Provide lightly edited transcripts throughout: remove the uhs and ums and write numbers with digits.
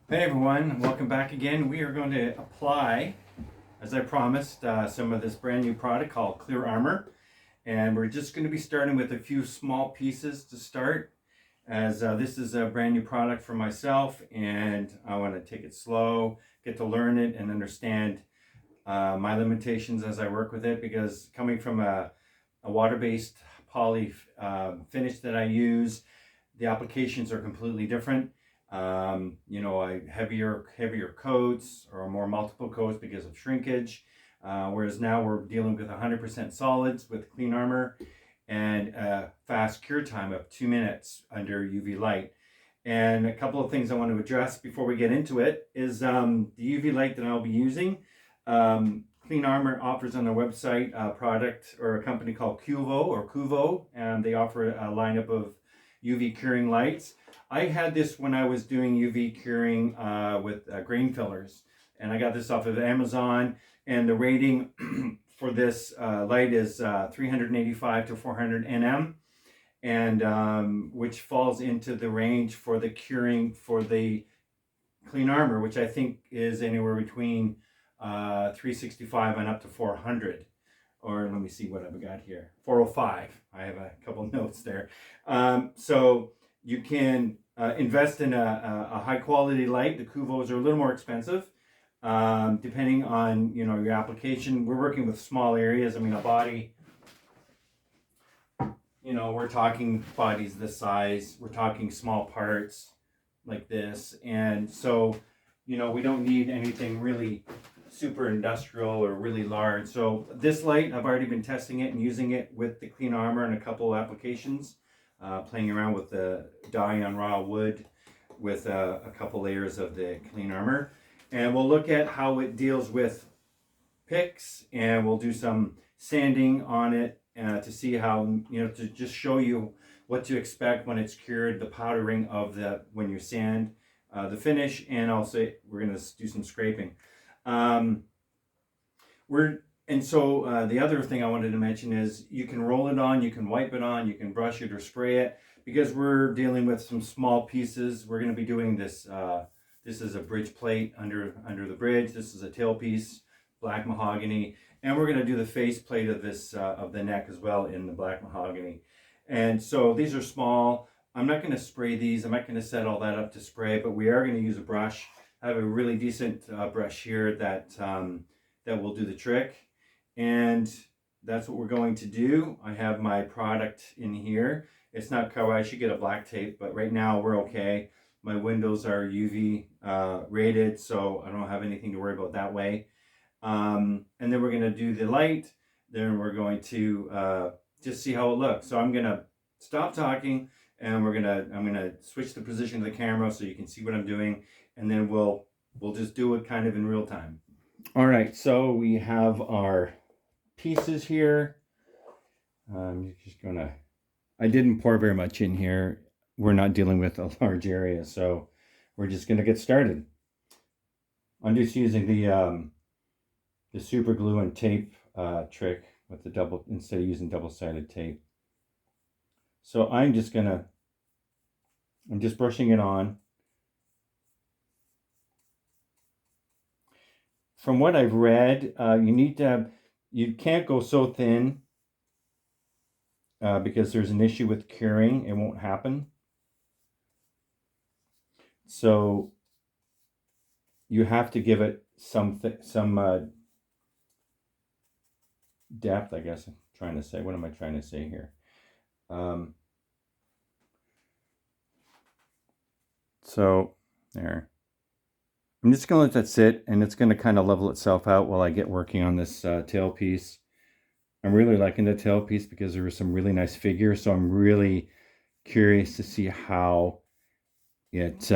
Hey everyone, welcome back again. We are going to apply, as I promised, some of this brand new product called Clear Armor. And we're just going to be starting with a few small pieces to start, as this is a brand new product for myself and I want to take it slow, get to learn it and understand my limitations as I work with it, because coming from a water-based poly finish that I use, the applications are completely different. I heavier coats or more multiple coats because of shrinkage. Whereas now we're dealing with 100% solids with Clean Armor and a fast cure time of 2 minutes under UV light. And a couple of things I want to address before we get into it is the UV light that I'll be using. Clean Armor offers on their website a product or a company called Cuvo, and they offer a lineup of UV curing lights. I had this when I was doing UV curing with grain fillers, and I got this off of Amazon. And the rating for this light is 385 to 400 nm, and which falls into the range for the curing for the Clean Armor, which I think is anywhere between 365 and up to 400. Or let me see what I've got here. 405. I have a couple notes there. So you can invest in a high quality light. The Cuvos are a little more expensive, depending on your application. We're working with small areas. I mean, a body. We're talking bodies this size. We're talking small parts like this, and so we don't need anything really super industrial or really large. So this light, I've already been testing it and using it with the Clean Armor in a couple of applications, playing around with the dye on raw wood with a couple layers of the Clean Armor. And we'll look at how it deals with picks, and we'll do some sanding on it to see how, to just show you what to expect when it's cured, the powdering of when you sand the finish, and also we're going to do some scraping. The other thing I wanted to mention is you can roll it on, you can wipe it on, you can brush it or spray it, because we're dealing with some small pieces. We're going to be doing this. This is a bridge plate under the bridge. This is a tailpiece, black mahogany, and we're going to do the face plate of this of the neck as well in the black mahogany. And so these are small. I'm not going to spray these. I'm not going to set all that up to spray, but we are going to use a brush. I have a really decent brush here that will do the trick, and that's what we're going to do. I have my product in here. It's not covered. I should get a black tape, but right now we're okay. My windows are UV rated, so I don't have anything to worry about that way. And then we're going to do the light. Then we're going to just see how it looks. So I'm going to stop talking, and I'm going to switch the position of the camera so you can see what I'm doing, and then we'll just do it kind of in real time. All right, so we have our pieces here. I'm just gonna. I didn't pour very much in here. We're not dealing with a large area, so we're just gonna get started. I'm just using the super glue and tape trick with the double, instead of using double-sided tape. So I'm just brushing it on. From what I've read, you can't go so thin because there's an issue with curing. It won't happen. So you have to give it some depth, I guess I'm trying to say. What am I trying to say here? So there. I'm just going to let that sit, and it's going to kind of level itself out while I get working on this tailpiece. I'm really liking the tailpiece because there were some really nice figures, so I'm really curious to see how it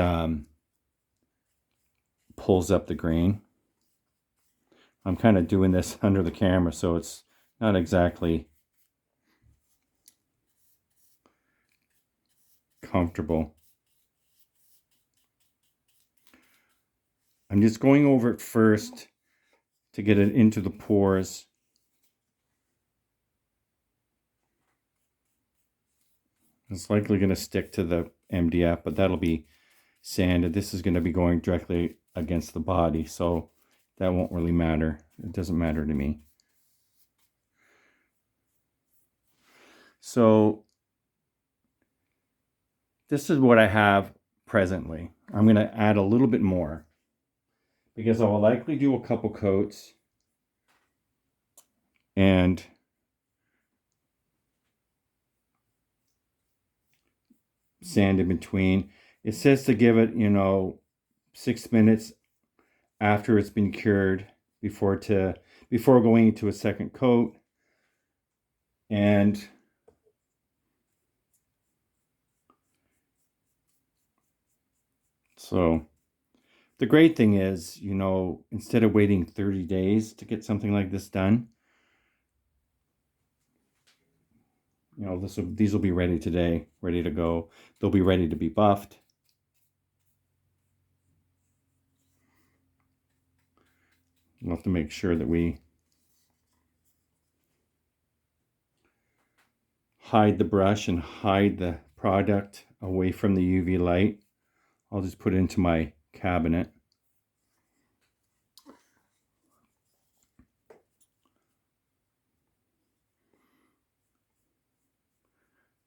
pulls up the grain. I'm kind of doing this under the camera, so it's not exactly comfortable. I'm just going over it first to get it into the pores. It's likely going to stick to the MDF, but that'll be sanded. This is going to be going directly against the body, so that won't really matter. It doesn't matter to me. So this is what I have presently. I'm going to add a little bit more because I will likely do a couple coats and sand in between. It says to give it, 6 minutes after it's been cured before going into a second coat. And so the great thing is, instead of waiting 30 days to get something like this done, these will be ready today, ready to go. They'll be ready to be buffed. We'll have to make sure that we hide the brush and hide the product away from the UV light. I'll just put it into my cabinet.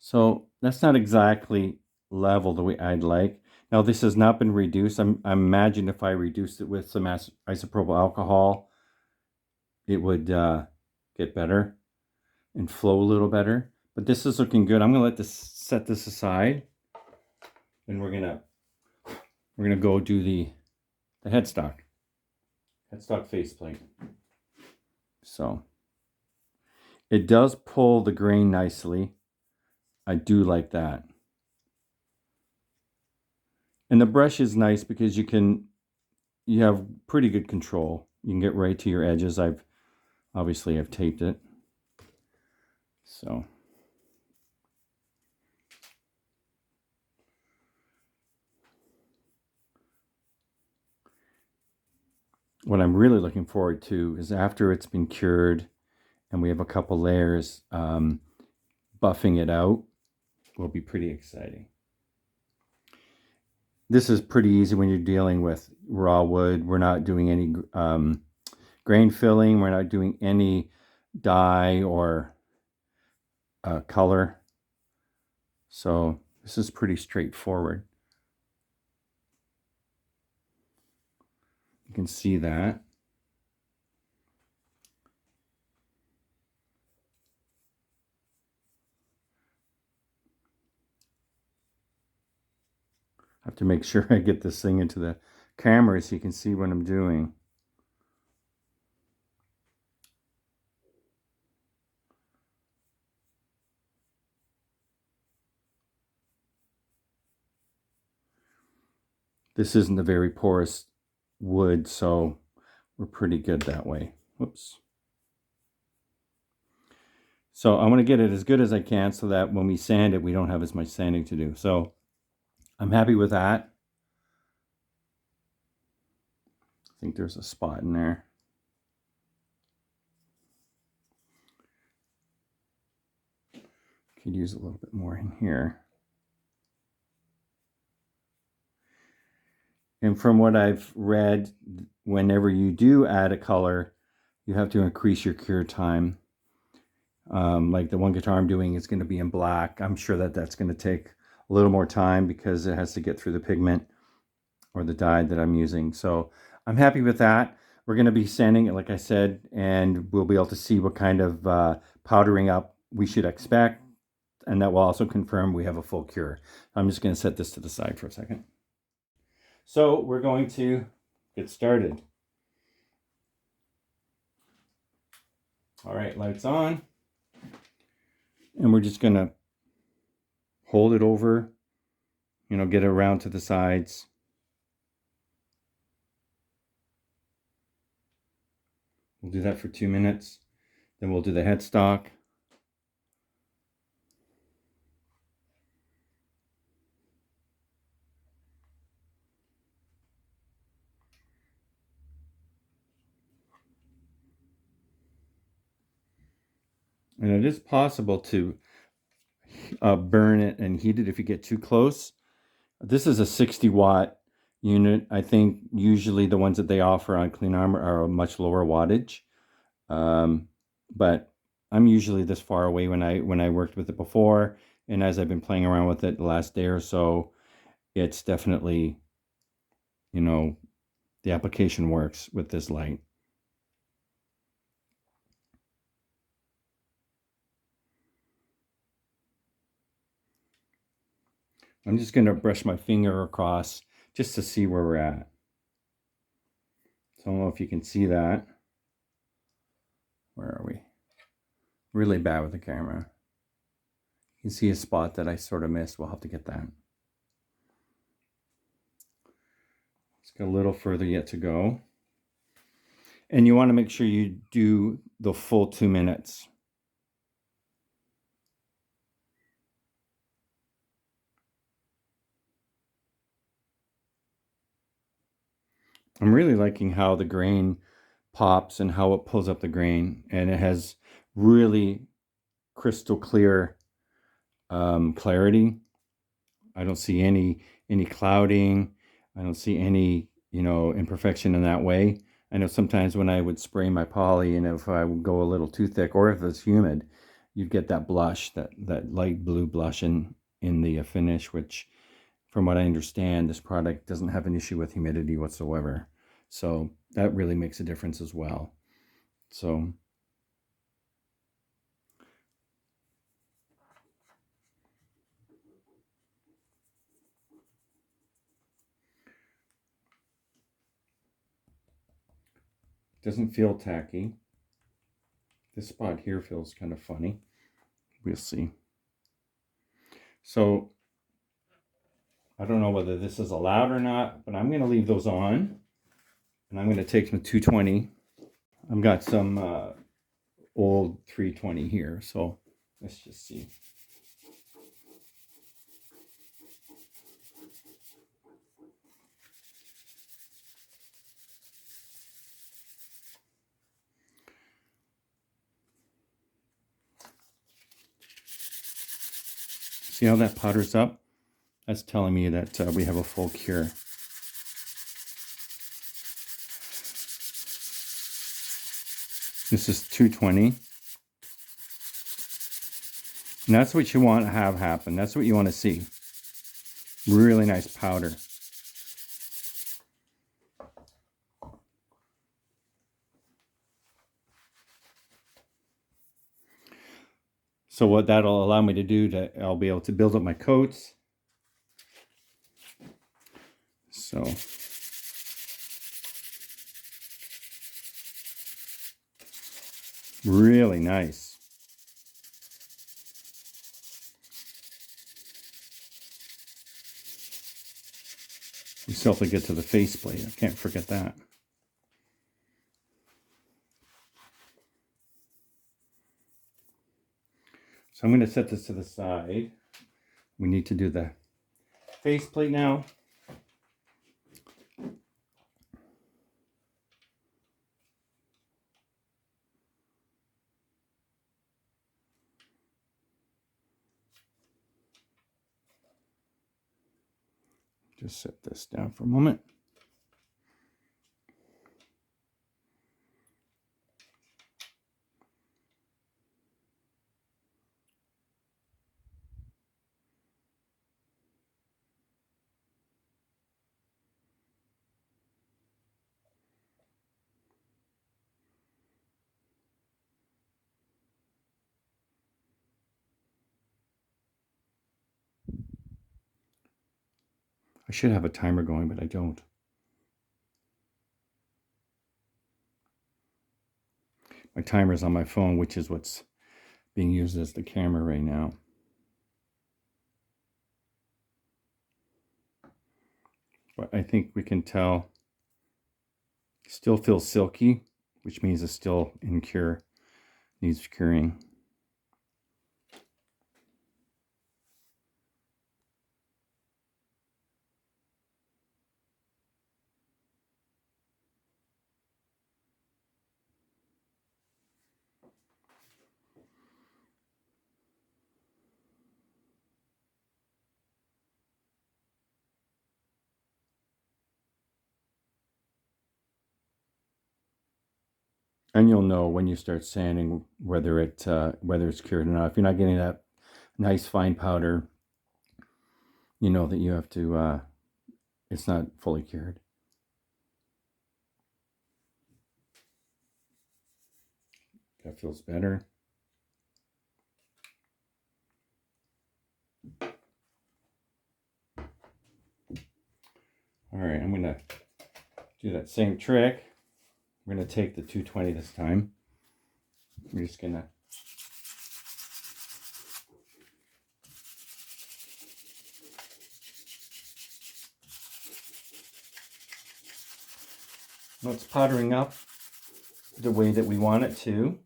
So that's not exactly level the way I'd like. Now this has not been reduced. I imagine if I reduced it with some isopropyl alcohol, it would get better and flow a little better. But this is looking good. I'm gonna set this aside, and we're gonna go do the headstock faceplate. So it does pull the grain nicely. I do like that. And the brush is nice because you have pretty good control. You can get right to your edges. I've taped it. So what I'm really looking forward to is after it's been cured and we have a couple layers, buffing it out will be pretty exciting. This is pretty easy when you're dealing with raw wood. We're not doing any grain filling. We're not doing any dye or color. So this is pretty straightforward. You can see that. I have to make sure I get this thing into the camera so you can see what I'm doing. This isn't a very porous wood, so we're pretty good that way. Whoops. So I want to get it as good as I can so that when we sand it, we don't have as much sanding to do. So I'm happy with that. I think there's a spot in there. Could use a little bit more in here. And from what I've read, whenever you do add a color, you have to increase your cure time. Like the one guitar I'm doing is going to be in black. I'm sure that that's going to take a little more time because it has to get through the pigment or the dye that I'm using. So I'm happy with that. We're going to be sanding it, like I said, and we'll be able to see what kind of powdering up we should expect. And that will also confirm we have a full cure. I'm just going to set this to the side for a second. So we're going to get started. All right, lights on. And we're just going to hold it over, get it around to the sides. We'll do that for 2 minutes. Then we'll do the headstock. And it is possible to burn it and heat it if you get too close. This is a 60-watt unit. I think usually the ones that they offer on Clean Armor are a much lower wattage. But I'm usually this far away when I worked with it before, and as I've been playing around with it the last day or so, it's definitely, you know, the application works with this light. I'm just going to brush my finger across just to see where we're at. So I don't know if you can see that. Where are we? Really bad with the camera. You can see a spot that I sort of missed. We'll have to get that. It's got a little further yet to go. And you want to make sure you do the full 2 minutes. I'm really liking how the grain pops and how it pulls up the grain, and it has really crystal clear clarity. I don't see any clouding. I don't see any, you know, imperfection in that way. I know sometimes when I would spray my poly, and if I would go a little too thick, or if it's humid, you'd get that blush, that light blue blush in the finish, which from what I understand, this product doesn't have an issue with humidity whatsoever. So that really makes a difference as well. So doesn't feel tacky. This spot here feels kind of funny. We'll see. So I don't know whether this is allowed or not, but I'm going to leave those on. And I'm going to take some 220. I've got some old 320 here. So let's just see. See how that powders up? That's telling me that we have a full cure. This is 220. And that's what you want to have happen. That's what you want to see. Really nice powder. So what that'll allow me to do, I'll be able to build up my coats. So really nice. We still have to get to the faceplate. I can't forget that. So I'm going to set this to the side. We need to do the faceplate now. Just set this down for a moment. I should have a timer going, but I don't. My timer's on my phone, which is what's being used as the camera right now. But I think we can tell. Still feels silky, which means it's still in cure. Needs curing. And you'll know when you start sanding whether it's cured or not. If you're not getting that nice fine powder, you know that you have to. It's not fully cured. That feels better. All right, I'm gonna do that same trick. We're gonna take the 220 this time. We're just gonna well, it's powdering up the way that we want it to.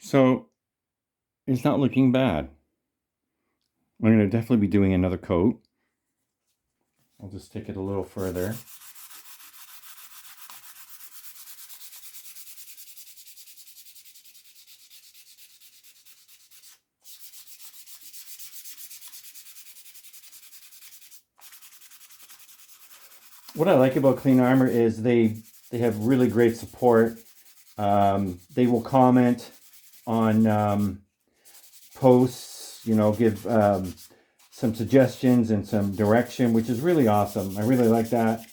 So it's not looking bad. I'm going to definitely be doing another coat. I'll just take it a little further. What I like about Clean Armor is they have really great support. They will comment on posts, give some suggestions and some direction, which is really awesome. I really like that.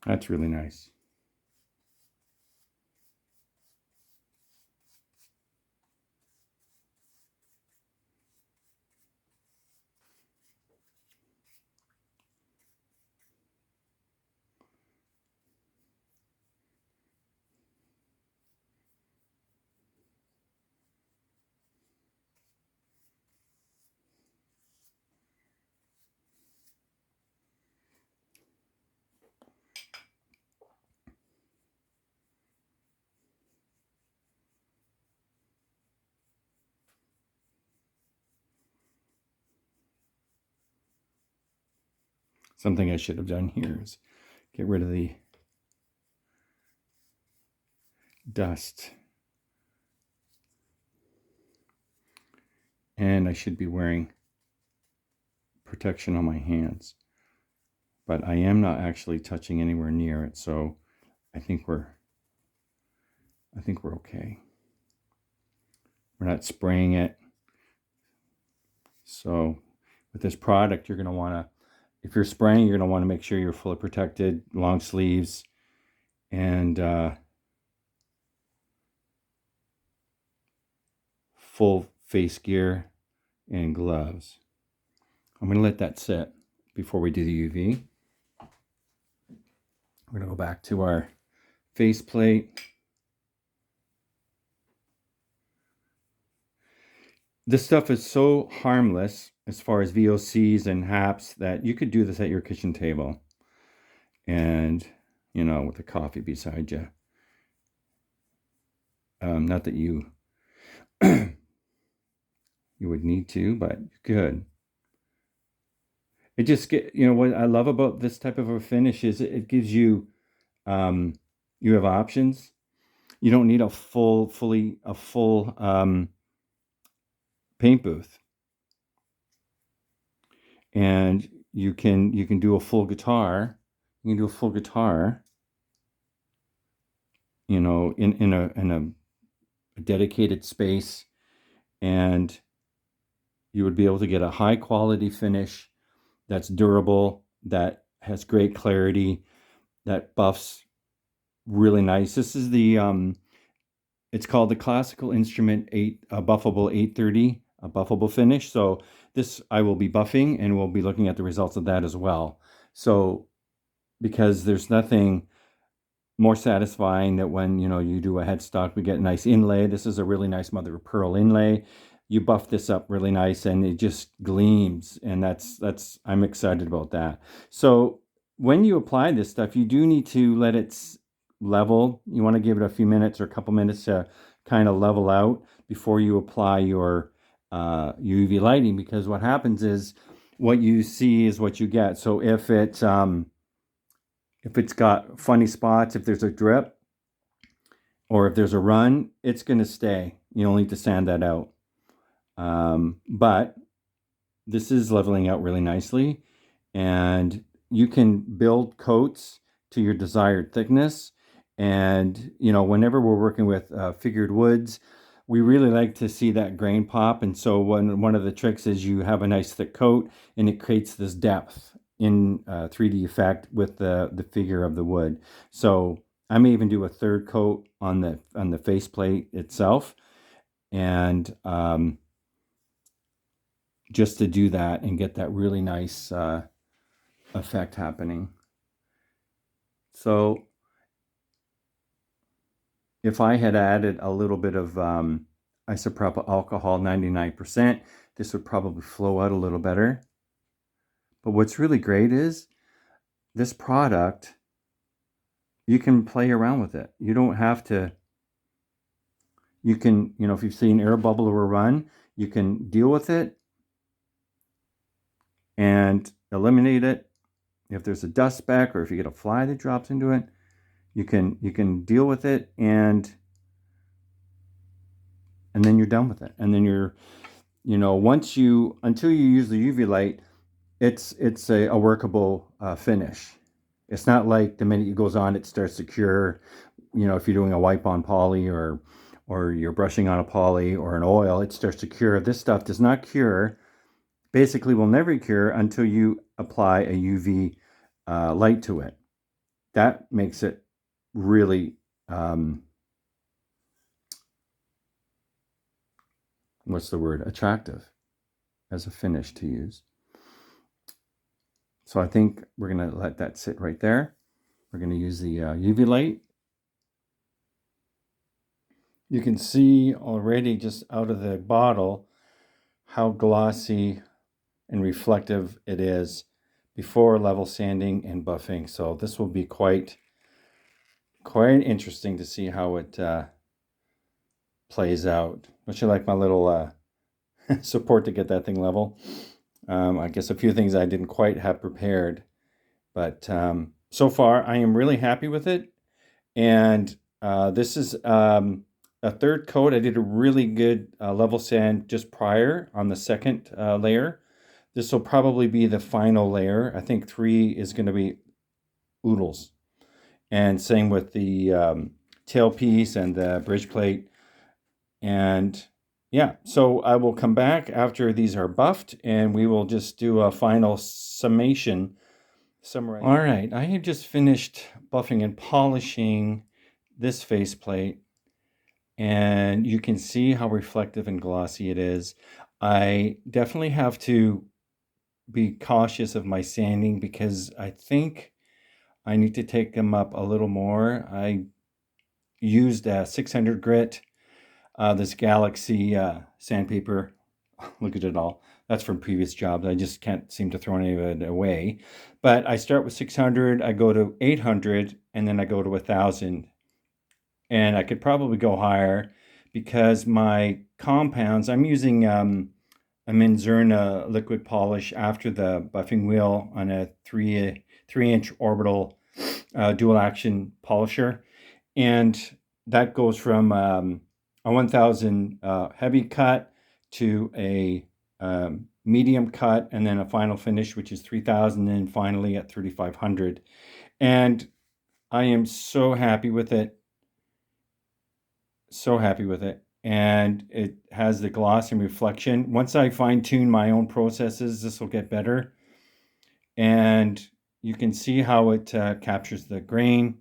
That's really nice. Something I should have done here is get rid of the dust. And I should be wearing protection on my hands. But I am not actually touching anywhere near it, so I think we're okay. We're not spraying it. So with this product, you're going to want to, if you're spraying, you're going to want to make sure you're fully protected, long sleeves, and full face gear and gloves. I'm going to let that sit before we do the UV. We're going to go back to our face plate. This stuff is so harmless as far as VOCs and HAPs that you could do this at your kitchen table and, with a coffee beside you. Not that you you would need to, but you could. It just what I love about this type of a finish is it gives you you have options. You don't need a full paint booth, and you can do a full guitar. You can do a full guitar, in a dedicated space, and you would be able to get a high quality finish that's durable, that has great clarity, that buffs really nice. This is the it's called the Classical Instrument Buffable 830, a buffable finish. So this I will be buffing, and we'll be looking at the results of that as well. So because there's nothing more satisfying that when you do a headstock, we get a nice inlay. This is a really nice mother of pearl inlay. you buff this up really nice and it just gleams, and that's I'm excited about that. So when you apply this stuff, you do need to let it level. You want to give it a few minutes or a couple minutes to kind of level out before you apply your UV lighting, because what happens is what you see is what you get. So if it's got funny spots, if there's a drip or if there's a run, it's going to stay. You'll need to sand that out. But this is leveling out really nicely, and you can build coats to your desired thickness. And whenever we're working with figured woods, we really like to see that grain pop. And so one of the tricks is you have a nice thick coat, and it creates this depth in 3D effect with the figure of the wood. So I may even do a third coat on the faceplate itself, and just to do that and get that really nice effect happening. So if I had added a little bit of isopropyl alcohol, 99%, this would probably flow out a little better. But what's really great is this product, you can play around with it. You don't have to, you can, if you've seen air bubble or a run, you can deal with it and eliminate it. If there's a dust speck or if you get a fly that drops into it, you can deal with it, and then you're done with it. And then you're, until you use the UV light, it's a workable finish. It's not like the minute it goes on, it starts to cure. If you're doing a wipe on poly or you're brushing on a poly or an oil, it starts to cure. This stuff does not cure. Basically will never cure until you apply a UV light to it. That makes it really attractive as a finish to use. So I think we're going to let that sit right there. We're going to use the UV light. You can see already just out of the bottle how glossy and reflective it is before level sanding and buffing. So this will be quite interesting to see how it plays out. Don't you like my little support to get that thing level? I guess a few things I didn't quite have prepared, but so far I am really happy with it. And this is a third coat. I did a really good level sand just prior on the second layer. This will probably be the final layer. I think 3 is going to be oodles. And same with the tailpiece and the bridge plate. And yeah, so I will come back after these are buffed, and we will just do a final summation. All right, I have just finished buffing and polishing this faceplate, and you can see how reflective and glossy it is. I definitely have to be cautious of my sanding because I think I need to take them up a little more. I used a 600 grit, this Galaxy sandpaper. Look at it all. That's from previous jobs. I just can't seem to throw any of it away. But I start with 600, I go to 800, and then I go to 1,000. And I could probably go higher because my compounds, I'm using a Minzerna liquid polish after the buffing wheel on a 3-inch orbital dual action polisher. And that goes from a 1,000 heavy cut to a medium cut, and then a final finish, which is 3,000, and finally at 3,500. And I am so happy with it. So happy with it. And it has the gloss and reflection. Once I fine tune my own processes, this will get better. And you can see how it captures the grain.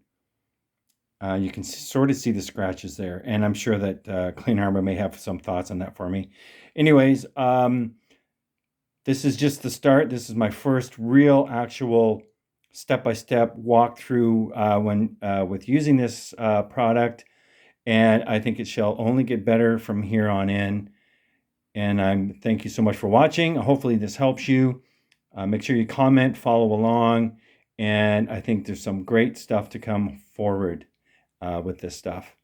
You can sort of see the scratches there. And I'm sure that Clean Armor may have some thoughts on that for me. Anyways, this is just the start. This is my first real actual step-by-step walkthrough with using this product. And I think it shall only get better from here on in. And thank you so much for watching. Hopefully this helps you. Make sure you comment, follow along, and I think there's some great stuff to come forward with this stuff.